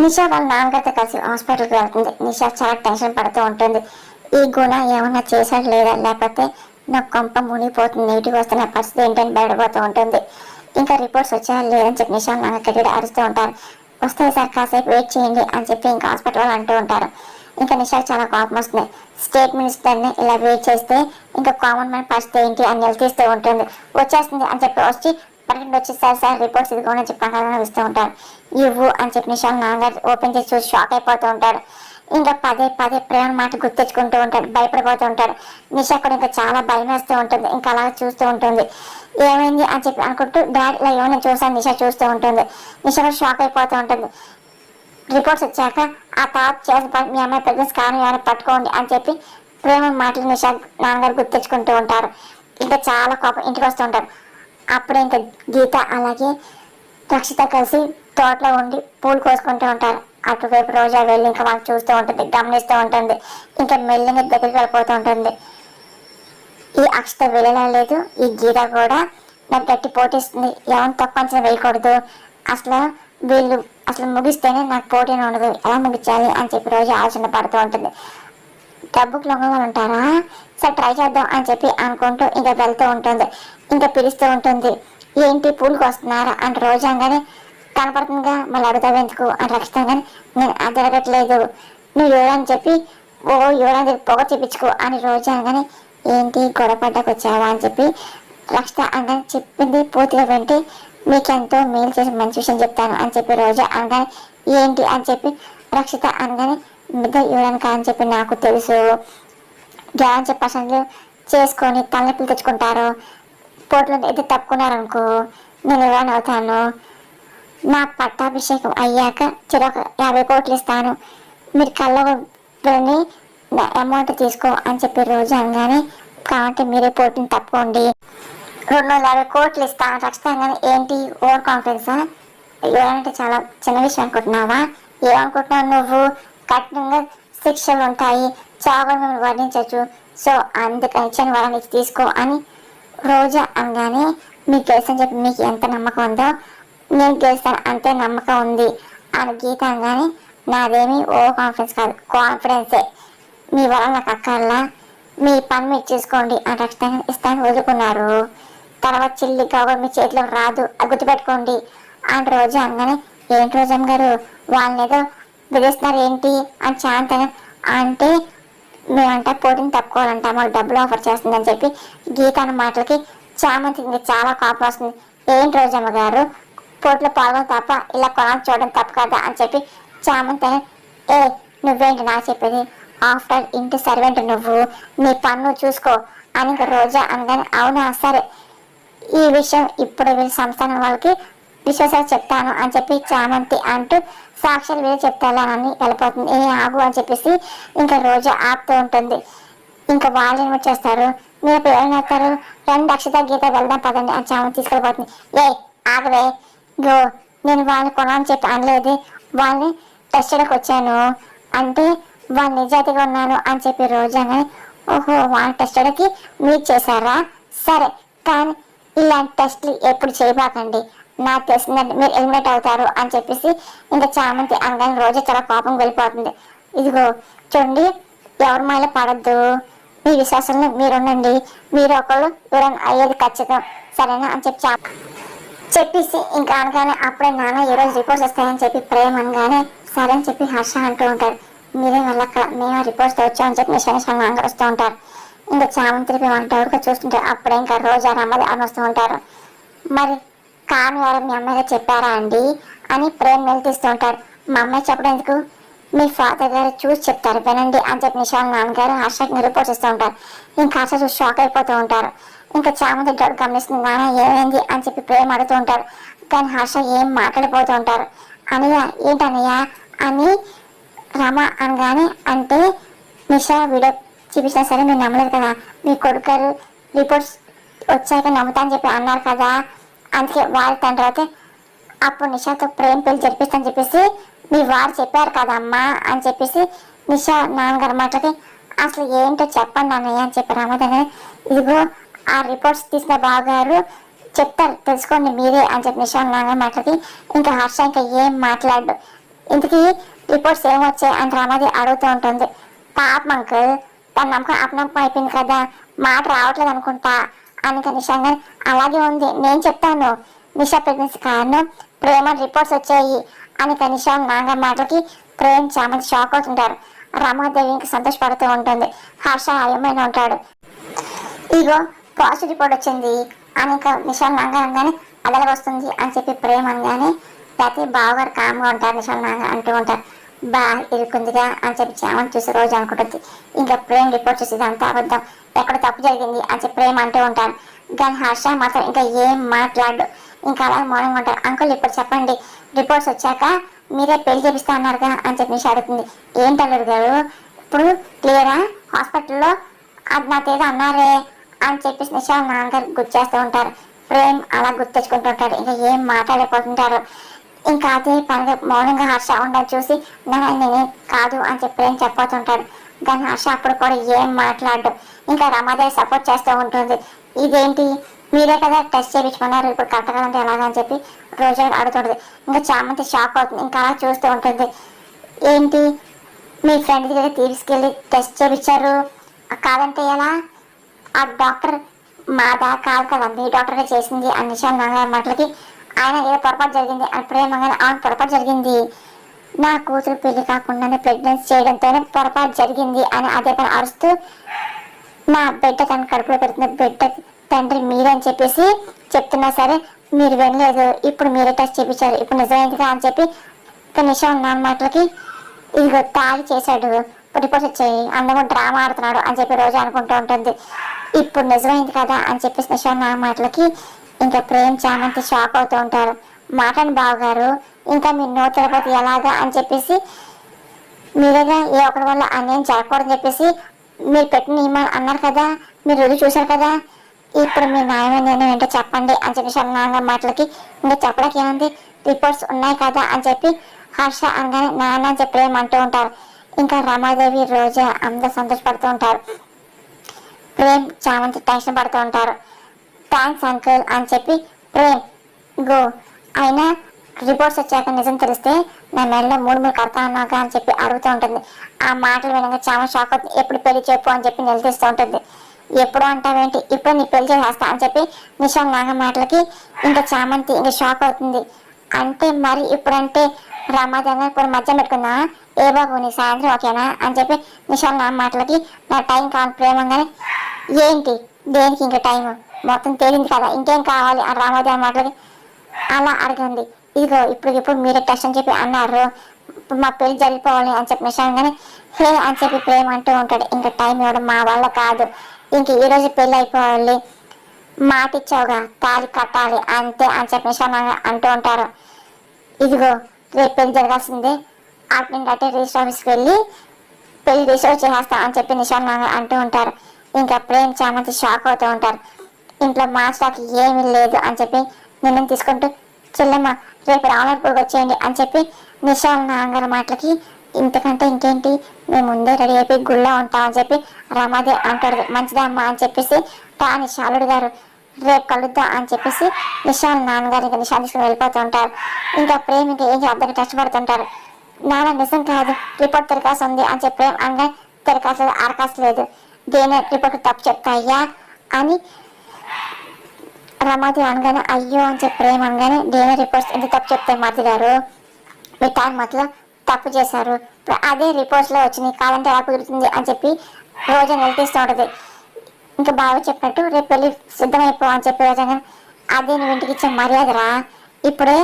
నిషా వాళ్ళ నాన్నగారితో కలిసి హాస్పిటల్కి వెళ్తుంది. నిషా చాలా టెన్షన్ పడుతూ ఉంటుంది. ఈ గుణ ఏమన్నా చేశాడు లేదా, లేకపోతే నా కొంప మునిగిపోతుంది, నీటికి వస్తున్న పరిస్థితి ఏంటని బయటపోతూ ఉంటుంది. ఇంకా రిపోర్ట్స్ వచ్చాయా లేదని చెప్పి నిషా నాన్న గట్టిగా అరుస్తూ ఉంటారు. వస్తాయి సార్, కాసేపు వెయిట్ చేయండి అని చెప్పి ఇంకా హాస్పిటల్ వాళ్ళు అంటూ ఉంటారు. ఇంకా నిషాకి చాలా కోపం వస్తుంది. స్టేట్ మినిస్టర్ని ఇలా వెయిట్ చేస్తే ఇంకా కామన్ మ్యాన్ పరిస్థితి ఏంటి అని నిలదీస్తూ ఉంటుంది. వచ్చేస్తుంది అని చెప్పి వచ్చి పరిగెత్తి వచ్చేస్తారు. సార్ రిపోర్ట్స్ ఇదిగోని చెప్పి ఇస్తూ ఉంటారు. ఇవ్వు అని చెప్పి నిషా నాన్నగారు ఓపెన్ చేసి చూసి షాక్ అయిపోతూ ఉంటాడు. ఇంకా పదే పదే ప్రేమ మాట గుర్తించుకుంటూ ఉంటాడు, భయపడిపోతూ ఉంటాడు. నిషా కూడా ఇంకా చాలా భయం వేస్తూ ఉంటుంది. ఇంకా అలా చూస్తూ ఉంటుంది. ఏమైంది అని చెప్పి అనుకుంటూ డాడీ ఇలా ఏమైనా చూసాను నిషా చూస్తూ ఉంటుంది. నిషా కూడా షాక్ అయిపోతూ ఉంటుంది. రిపోర్ట్స్ వచ్చాక ఆ తాత చేసిన మీ అమ్మాయి ప్రెగ్నెన్సీ కారణం ఏమైనా పట్టుకోండి అని చెప్పి ప్రేమ మాటలు నిషా నాన్నగారు గుర్తించుకుంటూ ఉంటారు. ఇంకా చాలా కోపం ఇంటికి వస్తూ ఉంటారు. అప్పుడే ఇంకా గీత అలాగే రక్షిత కలిసి తోటలో ఉండి పూలు కోసుకుంటూ ఉంటారు. అటువైపు రోజా వెళ్ళి ఇంకా వాళ్ళు చూస్తూ ఉంటుంది, గమనిస్తూ ఉంటుంది. ఇంకా మెల్లిగా దగ్గరికి వెళ్ళిపోతూ ఉంటుంది. ఈ అక్షత వెళ్ళలేదు, ఈ గీత కూడా నాకు గట్టి పోటీస్తుంది, ఏమైనా తక్కువ వేయకూడదు, వీళ్ళు అసలు ముగిస్తేనే నాకు పోటీని ఉండదు, ఎలా ముగించాలి అని చెప్పి రోజు ఆలోచన పడుతూ ఉంటుంది. డబ్బుకు లొంగలు ఉంటారా, సరే ట్రై చేద్దాం అని చెప్పి అనుకుంటూ ఇంకా వెళ్తూ ఉంటుంది. ఇంకా పిలుస్తూ ఉంటుంది. ఏంటి పూలకు వస్తున్నారా అంటే రోజంగానే కనపడుతుందిగా, మళ్ళీ అడుగుతావు ఎందుకు అని రక్షిస్తాం. కానీ నేను అది జరగట్లేదు, నువ్వు ఎవరని చెప్పి ఎవరని పొగ చూపించుకో అని రోజంగానే ఏంటి గొడవపడ్డకు వచ్చావా అని చెప్పి రక్షిత అనగానే చెప్పింది పూర్తిగా వింటే మీకెంతో మేలు చేసి మంచి విషయం చెప్తాను అని చెప్పి రోజా అనగానే ఏంటి అని చెప్పి రక్షిత అనగానే మిగతా ఇవ్వడానికి అని చెప్పి నాకు తెలుసు, గ్యాన్ చెప్పి అసలు చేసుకొని తలనొప్పులు తెచ్చుకుంటారు, పోటీలో అయితే తప్పుకున్నారనుకో నేను ఎవరైనా అవుతాను, నా పట్టాభిషేకం అయ్యాక చెరొక 50 కోట్లు ఇస్తాను, మీరు కళ్ళని అమౌంట్ తీసుకో అని చెప్పి రోజు అనగానే కాబట్టి మీరే పోటీని తప్పుకోండి, 250 కోట్లు ఇస్తాను ఖచ్చితంగానే. ఏంటి ఓవర్ కాన్ఫిడెన్సా, ఏమంటే చాలా చిన్న విషయం అనుకుంటున్నావా, ఏమనుకుంటున్నావు నువ్వు, కఠినంగా శిక్షలు ఉంటాయి, చావుని మేము వర్ణించవచ్చు, సో అందుకని ఇచ్చిన వాళ్ళని తీసుకో అని రోజా అనగానే మీకు గెలుసని చెప్పి మీకు ఎంత నమ్మకం ఉందో నేను గెలుస్తాను అంతే నమ్మకం ఉంది అని గీత అనగానే నాదేమి ఓవర్ కాన్ఫిడెన్స్ కాదు, కాన్ఫిడెన్సే, మీ వల్ల నాకు అక్కర్లా, మీ పని మీరు చేసుకోండి అని రక్షణ ఇస్తాను వదులుకున్నారు, తర్వాత చిల్లి కావు మీ చేతిలో రాదు అది గుర్తుపెట్టుకోండి అని రోజు అనగానే ఏంటి రోజమ్మ గారు వాళ్ళని ఏదో బెదిరిస్తున్నారు ఏంటి అని శాంత అంటే మేమంటే పోటీని తప్పుకోవాలంట, మాకు డబ్బులు ఆఫర్ చేస్తుందని చెప్పి గీత అన్న మాటలకి చామంతి చాలా కోపం వస్తుంది. ఏంటి రోజమ్మ గారు పోటీలో పాల్గొని తప్ప ఇలా కొనాలి చూడడం తప్పు కదా అని చెప్పి చామంతి నువ్వేంటి నాకు చెప్పేది, ఆఫ్టర్ ఇంటి సర్వెంట్ నువ్వు, నీ పన్ను చూసుకో అని ఇంకా రోజా అనగానే అవునా సరే ఈ విషయం ఇప్పుడు వీళ్ళ సంస్థానం వాళ్ళకి విశ్వాసాలు చెప్తాను అని చెప్పి చామంతి అంటూ సాక్షాలు వీళ్ళు చెప్తానని వెళ్ళిపోతుంది. ఆగు అని చెప్పేసి ఇంకా రోజా ఆపుతూ ఉంటుంది. ఇంకా వాళ్ళు ఏమి చేస్తారు, మీరు ఇప్పుడు ఏమైనా వెళ్తారు, 2 అక్షత గీత వెళ్దాం పదండి అని చామంతి తీసుకెళ్ళిపోతుంది. ఆగవే గో, నేను వాళ్ళని కొనాలని చెప్పి అనలేదు, వాళ్ళని టెస్ట్ చేయడానికి వచ్చాను అంటే వాళ్ళు నిజాయితీగా ఉన్నాను అని చెప్పి రోజానే ఓహో వాళ్ళని టెస్ట్ చేయడానికి మీరు చేశారా, సరే కానీ ఇలాంటి టెస్ట్లు ఎప్పుడు చేయబాకండి, నాకు తెలిసిందంటే మీరు ఎలిమినేట్ అవుతారు అని చెప్పేసి ఇంకా చామంతి అనగానే రోజు చాలా కోపం వెళ్ళిపోతుంది. ఇదిగో చూడండి ఎవరి మాయలో పడద్దు, మీ విశ్వాసంలో మీరు ఉండండి, మీరు ఒకళ్ళు ఎవరైనా అయ్యేది ఖచ్చితం సరేనా అని చెప్పేసి ఇంకా అనగానే అప్పుడే నాన్న ఈరోజు రిపోర్ట్స్ వస్తాయని చెప్పి ప్రేమ అనగానే సరే అని చెప్పి హర్ష అంటూ ఉంటారు. మీరే వెళ్ళక్క మేము రిపోర్ట్స్ వచ్చామని చెప్పి నిషా నాన్న వస్తూ ఉంటారు. ఇంకా చామంతి వంట ఎవరికో చూస్తుంటారు. అప్పుడే ఇంకా రోజా రమ్మది అని వస్తూ ఉంటారు. మరి కాను ఎవరు మీ అమ్మాయిగా చెప్పారా అండి అని ప్రేమ నిలదీస్తూ ఉంటారు. మా అమ్మాయి చెప్పడం ఎందుకు, మీ ఫాదర్ గారు చూసి చెప్తారు వినండి అని చెప్పి నిషా నాన్నగారు హర్షకి రిపోర్ట్స్ ఇస్తూ ఉంటారు. ఇంకా హర్ష చూసి షాక్ అయిపోతూ ఉంటారు. ఇంకా చామంతి గడు గమనిస్తుంది. నాన్న ఏమైంది అని చెప్పి ప్రేమ అడుగుతూ ఉంటారు. కానీ హర్ష ఏం మాట్లాడిపోతూ ఉంటారు. అనయ్య ఏంటన్నయ్య అని రమ అనగానే అంటే నిషా వీడియో చూపించినా సరే మీరు నమ్మలేదు కదా, మీ కొడుకు గారు రిపోర్ట్స్ వచ్చాక నమ్ముతానని చెప్పి అన్నారు కదా, అందుకే వారి తండ్రి అయితే అప్పుడు నిషాతో ప్రేమ పెళ్లి జరిపిస్తానని చెప్పేసి మీ వారు చెప్పారు కదమ్మా అని చెప్పేసి నిషా నాన్నగారు మాటలకి అసలు ఏంటో చెప్పండి అన్నయ్య అని చెప్పి రమదని ఇదిగో ఆ రిపోర్ట్స్ తీసిన బావగారు చెప్తారు తెలుసుకోండి మీరే అని చెప్పి నిషా నాన్నగారు మాటలకి ఇంకా హర్ష ఇంకా ఏం మాట్లాడు. ఇంతకీ రిపోర్ట్స్ ఏమొచ్చాయి అని రమాది అడుగుతూ ఉంటుంది. పాపం అంకుల్, తన నమ్మకం అపనమ్మకం అయిపోయింది కదా, మాట రావట్లేదు అనుకుంటా అని నిషాంగా అలాగే ఉంది, నేను చెప్తాను. నిషా ప్రెగ్నెన్సీ కారణం ప్రేమ రిపోర్ట్స్ వచ్చాయి అని నిషా నాన్న మాటలకి ప్రేమ్ చాలా షాక్ అవుతుంటారు. రమాదేవి ఇంకా సంతోషపడుతూ ఉంటుంది. హర్ష అయమైన ఉంటాడు. ఇగో పాజిటివ్ రిపోర్ట్ వచ్చింది అని నిషాల్ నాంగ అనగానే అదల వస్తుంది అని చెప్పి ప్రేమ అనగానే ప్రతి బావగారు కామ్గా ఉంటారు. నిషాల్ నాంగ అంటూ ఉంటారు. బా ఇరుకుందిగా అని చెప్పి చామని చూసి రోజు అనుకుంటుంది. ఇంకా ప్రేమ రిపోర్ట్ చూసి ఇదంతా అబద్ధం, ఎక్కడ తప్పు జరిగింది అని చెప్పి ప్రేమ అంటూ ఉంటారు. కానీ హర్ష మాత్రం ఇంకా ఏం మాట్లాడు, ఇంకా అలా మౌనంగా ఉంటారు. అంకుల్ ఇప్పుడు చెప్పండి, రిపోర్ట్స్ వచ్చాక మీరే పెళ్లి చేపిస్తా అన్నారుగా అని చెప్పి నిషా అడుగుతుంది. ఏంటన్నారు గారు ఇప్పుడు క్లియరా, హాస్పిటల్లో అది నాకేదో అన్నారే అని చెప్పేసి నిషా నాన్నగారు గుర్తు చేస్తూ ఉంటారు. ప్రేమ్ అలా గుర్తు తెచ్చుకుంటూ ఉంటారు. ఇంకా ఏం మాట్లాడలేకపోతుంటారు. ఇంకా అదే పనిగా మౌనంగా హర్ష ఉండడం చూసి నేనే కాదు అని చెప్పి ప్రేమ్ చెప్పబోతుంటాడు. కానీ హర్ష అప్పుడు కూడా ఏం మాట్లాడడం. ఇంకా రమాదేవి సపోర్ట్ చేస్తూ ఉంటుంది. ఇదేంటి మీరే కదా టెస్ట్ చేయించుకున్నారు, ఇప్పుడు కరెక్ట్ కదంటే ఎలాగని చెప్పి రోజు అడుగుతుంటుంది. ఇంకా చామంతి షాక్ అవుతుంది. ఇంకా అలా చూస్తూ ఉంటుంది. ఏంటి మీ ఫ్రెండ్ దగ్గర తీసుకెళ్ళి టెస్ట్ చేయించారు, కాదంటే ఎలా, ఆ డాక్టర్ మాదా కాదు కదా, మీ డాక్టర్గా చేసింది అని నిషా నాన్న మాటలకి ఆయన ఏదో పొరపాటు జరిగింది అని ప్రేమగానే అవును పొరపాటు జరిగింది, నా కూతురు పెళ్లి కాకుండానే ప్రెగ్నెన్సీ చేయడంతోనే పొరపాటు జరిగింది అని అదే పని అరుస్తూ నా బిడ్డ తన కడుపులో పెడుతున్న బిడ్డ తండ్రి మీరని చెప్పేసి చెప్తున్నా సరే మీరు వినలేదు, ఇప్పుడు మీరే టెస్ట్ చేయించారు, ఇప్పుడు నిజమైందిగా అని చెప్పి నిషా నాన్న మాటలకి ఇదిగో తాగి చేశాడు, రిపోర్ట్స్ వచ్చాయి, అందరూ డ్రామా ఆడుతున్నాడు అని చెప్పి రోజు అనుకుంటూ ఉంటుంది. ఇప్పుడు నిజమైంది కదా అని చెప్పేసి నిషా నా మాటలకి ఇంకా ప్రేమ్ చామంతి షాక్ అవుతూ ఉంటారు. మాటని బావగారు, ఇంకా మీ నోరు తిరుపతి ఎలాగా అని చెప్పేసి మీరేగా ఏ ఒకరి వల్ల అన్యాయం జరగకూడదని చెప్పేసి మీరు పెట్టిన నియమాలు అన్నారు కదా, మీరు రుజువు చూశారు కదా, ఇప్పుడు మీ న్యాయమైన నేను ఏంటో చెప్పండి అని చెప్పి నాన్న మాటలకి ఇంకా చెప్పడానికి ఏముంది, రిపోర్ట్స్ ఉన్నాయి కదా అని చెప్పి హర్ష అనగానే నాన్న అని చెప్పి ప్రేమ్ అంటూ ఉంటారు. ఇంకా రమాదేవి రోజా అందరూ సంతోషపడుతూ ఉంటారు. ప్రేమ్ చామంతి టెన్షన్ పడుతూ ఉంటారు. థ్యాంక్స్ అంకుల్ అని చెప్పి ప్రేమ్ గో, అయినా రిపోర్ట్స్ వచ్చాక నిజం తెలిస్తే నా మెడలో 3 కడతా అన్నాక అని చెప్పి అడుగుతూ ఉంటుంది. ఆ మాటలు వినగా చాలా షాక్ అవుతుంది. ఎప్పుడు పెళ్లి చెప్పు అని చెప్పి నిలదీస్తూ ఉంటుంది. ఎప్పుడు అంటావేంటి, ఇప్పుడు నీ పెళ్లి చేసేస్తా అని చెప్పి నిషాల్ నాగ మాటలకి ఇంకా చామంతి ఇంకా షాక్ అవుతుంది. అంటే మరి ఇప్పుడంటే రమాదేవి ఇప్పుడు మధ్య పెట్టుకున్నా, ఏ బాబు నీ సాయంత్రం ఓకేనా అని చెప్పి నిషాల్ నా మాటలకి నా టైం కావాలి ప్రేమంగానే ఏంటి దేనికి ఇంకా టైం మొత్తం తేలింది కదా ఇంకేం కావాలి అని రామాదేవి మాటలకి అలా అడగండి, ఇదిగో ఇప్పుడు మీరే టెస్ట్ అని చెప్పి అన్నారు, మా పెళ్లి జరిగిపోవాలి అని చెప్పి నిషాంగానే హే అని చెప్పి ప్రేమ అంటూ ఉంటాడు. ఇంకా టైం ఇవ్వడం మా వల్ల కాదు, ఇంక ఈ రోజు పెళ్లి అయిపోవాలి, మాట ఇచ్చావుగా తాళి కట్టాలి అంతే అని చెప్పి నిషాంగా అంటూ ఉంటారు. ఇదిగో రేపు పెళ్లి జరగాల్సిందే, అటే రిజిస్టర్ ఆఫీస్కి వెళ్ళి పెళ్లి రిజిస్టర్ చేసేస్తా అని చెప్పి నిషాన్ అంటూ ఉంటారు. ఇంకా ప్రేమ్ చామంతి షాక్ అవుతూ ఉంటారు. ఇంట్లో మార్చడానికి ఏమీ లేదు అని చెప్పి నిర్ణయం తీసుకుంటూ చెల్లెమ్మ రేపు రావణపూర్కి వచ్చేయండి అని చెప్పి నిషాల్ నాన్నగారి మాటలకి ఇంతకంటే ఇంకేంటి మేము ముందే రెడీ అయిపోయి గుళ్ళో ఉంటామని చెప్పి రమాదే అంటాడు. మంచిదా అమ్మ అని చెప్పేసి తాని శాలుడు గారు రేపు కలుద్దాం అని చెప్పేసి నిషాల్ నాన్నగారు ఇంకా నిషాల్ తీసుకుని వెళ్ళిపోతూ ఉంటారు. ఇంకా ప్రేమ్ ఇంకా ఏం అర్థం కష్టపడుతుంటారు. నాన్న నిజం కాదు, రిపోర్ట్ తిరకాసు ఉంది అని చెప్పి ప్రేమ్ అనగా తిరకాసు ఆరకాసు లేదు, దేని రిపోర్ట్ తప్పు చెప్తాయ్యా అని రమాదేవి అనగానే అయ్యో అని చెప్పి ప్రేమ అనగానే దేని రిపోర్ట్స్ ఎంత తప్పు చెప్తాయి మధ్య గారు, మీ టైం మధ్యలో తప్పు చేశారు, అదే రిపోర్ట్స్లో వచ్చినాయి కాదంటే ఎలా కుదురుతుంది అని చెప్పి రోజు నిలిపిస్తూ ఉంటుంది. ఇంకా బాగా చెప్పినట్టు రేపు పెళ్ళి సిద్ధమైపో అని చెప్పి రోజు అదే నువ్వు ఇంటికి ఇచ్చే మర్యాదరా, ఇప్పుడే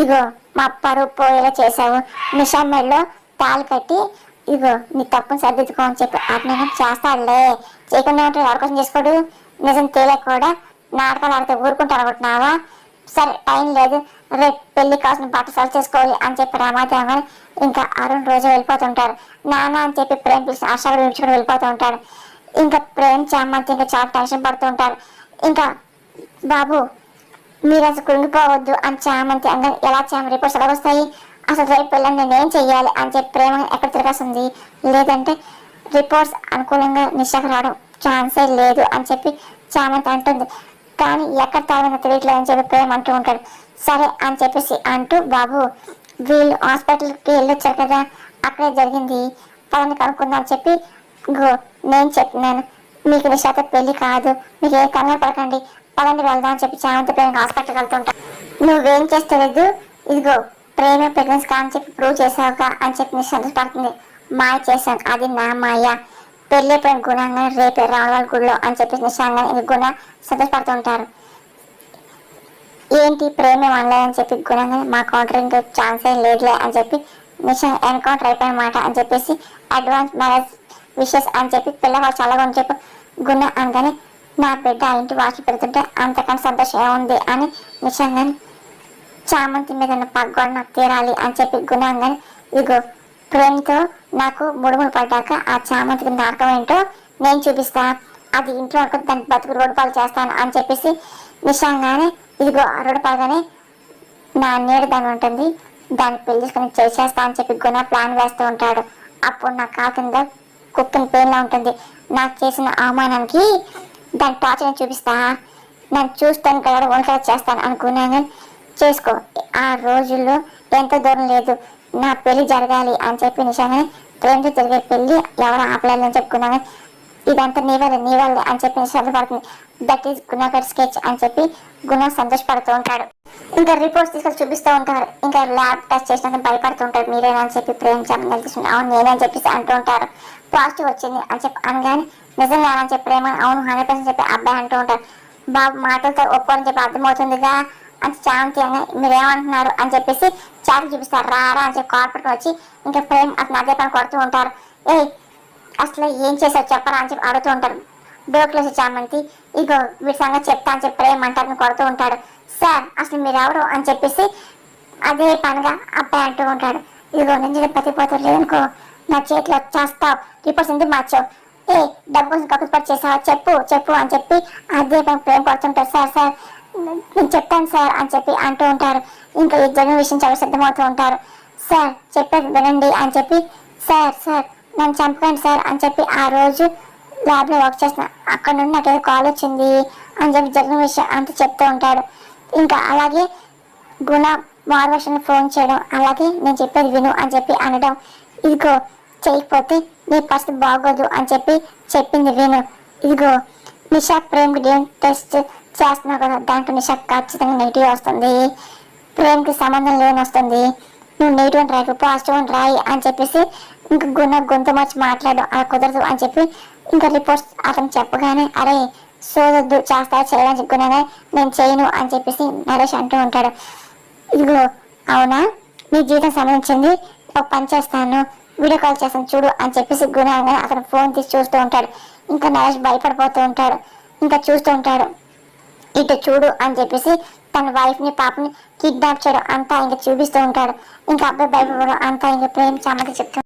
ఇగో మా పరువు పోయేలా చేసావు, నిషామ్మలో తాళి కట్టి ఇగో నీ తప్పును సర్దిద్దుకో అని చెప్పి అభినయం చేస్తాడులే, చేయకుండా ఉంటే ఎవరికోసం చేసుకోడు, నిజం తేలేక కూడా నాటకాలు ఆడితే ఊరుకుంటా అనుకుంటున్నావా, సరే టైం లేదు రేపు పెళ్లి కావాల్సిన బట్ట సరి చేసుకోవాలి అని చెప్పి రామాదేవి ఇంకా అరుణ్ రోజు వెళ్ళిపోతుంటారు. నాన్న అని చెప్పి ప్రేమ్ పిలిచి ఆశగా విడిచుకుని వెళ్ళిపోతూ ఉంటాడు. ఇంకా ప్రేమ్ చామంతి ఇంకా చాలా టెన్షన్ పడుతూ ఉంటారు. ఇంకా బాబు మీరు అసలు కృంగిపోవద్దు అని చామంతి అందరూ ఎలా రిపోర్ట్స్ ఎలా వస్తాయి, అసలు రేపు పిల్లలు నేనేం చెయ్యాలి అని చెప్పి ప్రేమ ఎక్కడ తిరగాల్సింది, లేదంటే రిపోర్ట్స్ అనుకూలంగా నిశ్చకు రావడం ఛాన్సే లేదు అని చెప్పి చామంతి అంటుంది. కానీ ఎక్కడ తాగిన తెలియట్లేదు అని చెప్పి ప్రేమ అంటూ ఉంటాడు. సరే అని చెప్పేసి అంటూ బాబు వీళ్ళు హాస్పిటల్కి వెళ్ళొచ్చారు కదా, అక్కడే జరిగింది, పదని కనుక్కుందాం అని చెప్పి గో నేను చెప్తున్నాను. మీకు నిషాతో పెళ్లి కాదు, మీకు ఏ కంగారు పడకండి, పదండి వెళ్దాం అని చెప్పి చామంతి ప్రేమ హాస్పిటల్కి వెళ్తుంటా. నువ్వేం చేస్తలేదు, ఇదిగో ప్రేమ ప్రెగ్నెన్సీ కాని చెప్పి ప్రూవ్ చేసావుగా అని చెప్పి నీ సంతోషపడుతుంది. మాయ చేశాను, అది నా మాయ, పెళ్ళైపోయిన గుణంగా రేపే రావాలి గుడిలో అని చెప్పి నిశాంగా గుణ సంతోషపడుతుంటారు. ఏంటి ప్రేమ అనలేదని చెప్పి గుణంగా మా కౌంటర్ ఇంకో ఛాన్స్ ఏం లేదులే అని చెప్పి నిషా ఎన్కౌంటర్ అయిపోయిన మాట అని చెప్పేసి అడ్వాన్స్ మ్యారేజ్ విషెస్ అని చెప్పి పిల్లవాళ్ళు చాలా అని చెప్పి గుణ అనగానే నా బిడ్డ ఇంటి వాకి పెడుతుంటే అంతకంటే సంతోషం ఏముంది అని నిషంగానే చామంతి మీద ఉన్న పగ్గొడ నాకు తీరాలి అని చెప్పి గుణ అనగానే ఇదిగో ప్రేమతో నాకు ముడుములు పడ్డాక ఆ చామంతికి నరకం ఏంటో నేను చూపిస్తా, అది ఇంట్లో వరకు దాన్ని బతుకు రోడ్డు పాలు చేస్తాను అని చెప్పేసి నిషంగానే ఇదిగో రోడ్డు పాలుగానే నా నీడ దాని ఉంటుంది, దాన్ని పెళ్లిసుకొని చేసేస్తా అని చెప్పి గుణ ప్లాన్ వేస్తూ ఉంటాడు. అప్పుడు నా కాలు కింద కుక్కిన పెయిన్లా ఉంటుంది, నాకు చేసిన అవమానానికి దాని టార్చర్ చూపిస్తా, నన్ను చూస్తాను కదా వంట చేస్తాను అనుకున్నాను. చేసుకో, ఆ రోజుల్లో ఎంత దూరం లేదు, నా పెళ్లి జరగాలి అని చెప్పి నిజంగానే ప్రేమతో జరిగే పెళ్లి ఎవరు ఆపలేదని చెప్పుకున్నాను. ఇదంతా నీవల్లే అని చెప్పి సంతోషపడుతుంది. దట్ ఈస్ గుణాకర్ స్కెచ్ అని చెప్పి గుణ సంతోషపడుతూ ఉంటాడు. ఇంకా రిపోర్ట్స్ తీసుకొని చూపిస్తూ ఉంటారు. ఇంకా ల్యాబ్ టెస్ట్ చేసినాక భయపడుతూ ఉంటారు. మీరేనా అని చెప్పి ప్రేమ చెప్పి అవును నేనే అని చెప్పేసి అంటూ ఉంటారు. పాజిటివ్ వచ్చింది అని చెప్పి అనగానే నిజంగా అని చెప్పి ప్రేమ అవును 100% చెప్పి అబ్బాయి అంటూ ఉంటారు. బాబు మాటలతో ఒప్పుకొని చెప్పి అర్థమవుతుందిగా అని చాంతి అని మీరేమంటున్నారు అని చెప్పేసి చాటి చూపిస్తారు. రారా అని చెప్పి కార్పొరేట్ వచ్చి ఇంకా ప్రేమ అతను అదే పని కొడుతూ ఉంటారు. ఏ అసలు ఏం చేశారు చెప్పరా అని చెప్పి అడుగుతూ ఉంటారు. డోక్లోసి చామంతి ఇగో వీటి సంగతి చెప్తా అని చెప్పి ప్రేమ అంటారు కొడుతూ ఉంటాడు. సార్ అసలు మీరు ఎవరు అని చెప్పేసి అదే పనిగా అబ్బాయి అంటూ ఉంటాడు. ఇదిగో నుంచి పతిపోతూ లేదనుకో నా చేతిలో చేస్తావు, రిపోర్ట్స్ ఎందుకు మార్చావు, ఏ డబ్బు కోసం కక్కుపడి చేసావా చెప్పు అని చెప్పి అదే పని ప్రేమ కొడుతుంటారు. సార్ నేను చెప్తాను సార్ అని చెప్పి అంటూ ఉంటారు. ఇంకా ఈ జరిగిన విషయం చాలా సిద్ధమవుతూ ఉంటారు. సార్ చెప్పేది వినండి అని చెప్పి సార్ నన్ను చంపకండి సార్ అని చెప్పి ఆ రోజు ల్యాబ్లో వర్క్ చేస్తున్నా అక్కడ నుండి నాకు ఏదో కాల్ వచ్చింది అని చెప్పి జరిగిన విషయం అంత చెప్తూ ఉంటాడు. ఇంకా అలాగే గుణ మార్వర్షన్ ఫోన్ చేయడం, అలాగే నేను చెప్పేది విను అని చెప్పి అనడం, ఇదిగో చేయకపోతే నీ పరిస్థితి బాగోదు అని చెప్పి చెప్పింది విను, ఇదిగో నిషా ప్రేమ్కి డిఎన్ఏ టెస్ట్ చేస్తున్నావు కదా దాంట్లో నిషా ఖచ్చితంగా నెగిటివ్ వస్తుంది, ప్రేమ్కి సంబంధం లేని వస్తుంది, నువ్వు నెగిటివ్ అని రాయి పాజిటివ్ అని రాయి అని చెప్పేసి ఇంకా గుణ గొంతు మార్చి మాట్లాడు అలా కుదరదు అని చెప్పి ఇంకా రిపోర్ట్స్ అతను చెప్పగానే అరే సోదొద్దు చేస్తా చేయని చెప్పుకున్నానే నేను చేయను అని చెప్పేసి నరేష్ అంటూ ఉంటాడు. ఇదిగో అవునా నీ జీవితం సంబంధించింది ఒక పని చేస్తాను వీడియో కాల్ చేస్తాను చూడు అని చెప్పేసి గుణ అతను ఫోన్ తీసి చూస్తూ ఉంటాడు. ఇంకా నరేష్ భయపడిపోతూ ఉంటాడు. ఇంకా చూస్తూ ఉంటాడు. ఇటు చూడు అని చెప్పేసి తన వైఫ్ని పాపని కిడ్నాప్ చేయడం అంతా ఇంకా చూపిస్తూ ఉంటాడు. ఇంకా అబ్బాయి భయపడడం అంతా ఇంకా ప్రేమ చామతి చెప్తూ